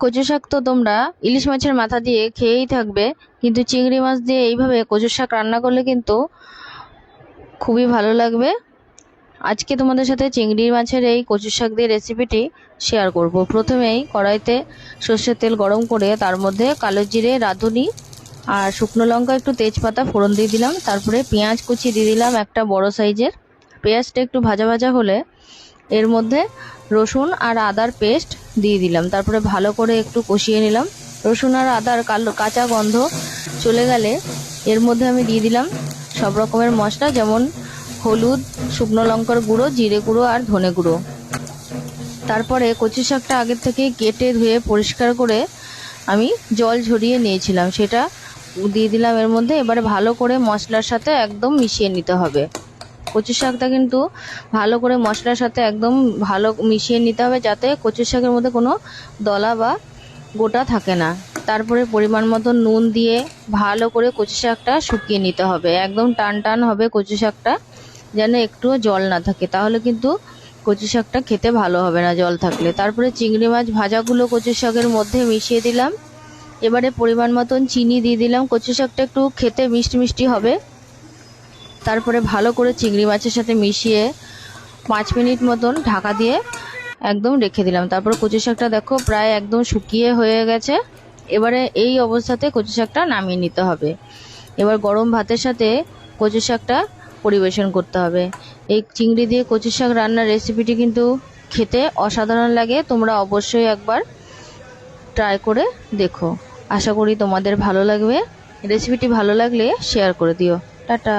কচু শাক তো তোমরা ইলিশ মাছের মাথা দিয়ে খেয়েই থাকবে, কিন্তু চিংড়ি মাছ দিয়ে এইভাবে কচু শাক রান্না করলে কিন্তু খুবই ভালো লাগবে। আজকে তোমাদের সাথে চিংড়ি মাছের এই কচু শাক দিয়ে রেসিপিটি শেয়ার করব। প্রথমেই কড়াইতে সর্ষের তেল গরম করে তার মধ্যে কালো জিরে, রাঁধুনি আর শুকনো লঙ্কা, একটু তেজপাতা ফোড়ন দিয়ে দিলাম। তারপরে পেঁয়াজ কুচি দিয়ে দিলাম একটা বড় সাইজের। পেঁয়াজটা একটু ভাজা ভাজা হলে এর মধ্যে রসুন আর আদার পেস্ট দিয়ে দিলাম। তারপরে ভালো করে একটু কষিয়ে নিলাম। রসুন আর আদার কাঁচা গন্ধ চলে গেলে এর মধ্যে আমি দিয়ে দিলাম সব রকমের মশলা, যেমন হলুদ, শুকনো লঙ্কার গুঁড়ো, জিরে গুঁড়ো আর ধনে গুঁড়ো। তারপরে কচু শাকটা আগের থেকে কেটে ধুয়ে পরিষ্কার করে আমি জল ঝরিয়ে নিয়েছিলাম, সেটা দিয়ে দিলাম এর মধ্যে। এবারে ভালো করে মশলার সাথে একদম মিশিয়ে নিতে হবে। কচু শাকটা কিন্তু ভালো করে মশলার সাথে একদম ভালো মিশিয়ে নিতে হবে, যাতে কচু শাকের মধ্যে কোনো দলা বা গোটা থাকে না। তারপরে পরিমাণ মতো নুন দিয়ে ভালো করে কচু শাকটা শুকিয়ে নিতে হবে। একদম টান টান হবে কচু শাকটা, যেন একটুও জল না থাকে, তাহলে কিন্তু কচু শাকটা খেতে ভালো হবে না জল থাকলে। তারপরে চিংড়ি মাছ ভাজাগুলো কচু শাকের মধ্যে মিশিয়ে দিলাম। এবারে পরিমাণ মতন চিনি দিয়ে দিলাম। কচু শাকটা একটু খেতে মিষ্টি মিষ্টি হবে। তারপরে ভালো করে চিংড়ি মাছের সাথে মিশিয়ে 5 মিনিট মতন ঢাকা দিয়ে একদম রেখে দিলাম। তারপর কচু শাকটা দেখো প্রায় একদম শুকিয়ে হয়ে গেছে। এবারে এই অবস্থাতে কচু শাকটা নামিয়ে নিতে হবে। এবার গরম ভাতের সাথে কচু শাকটা পরিবেশন করতে হবে। এই চিংড়ি দিয়ে কচু শাক রান্নার রেসিপিটি কিন্তু খেতে অসাধারণ লাগে। তোমরা অবশ্যই একবার ট্রাই করে দেখো। আশা করি তোমাদের ভালো লাগবে। রেসিপিটি ভালো লাগলে শেয়ার করে দিও। টাটা।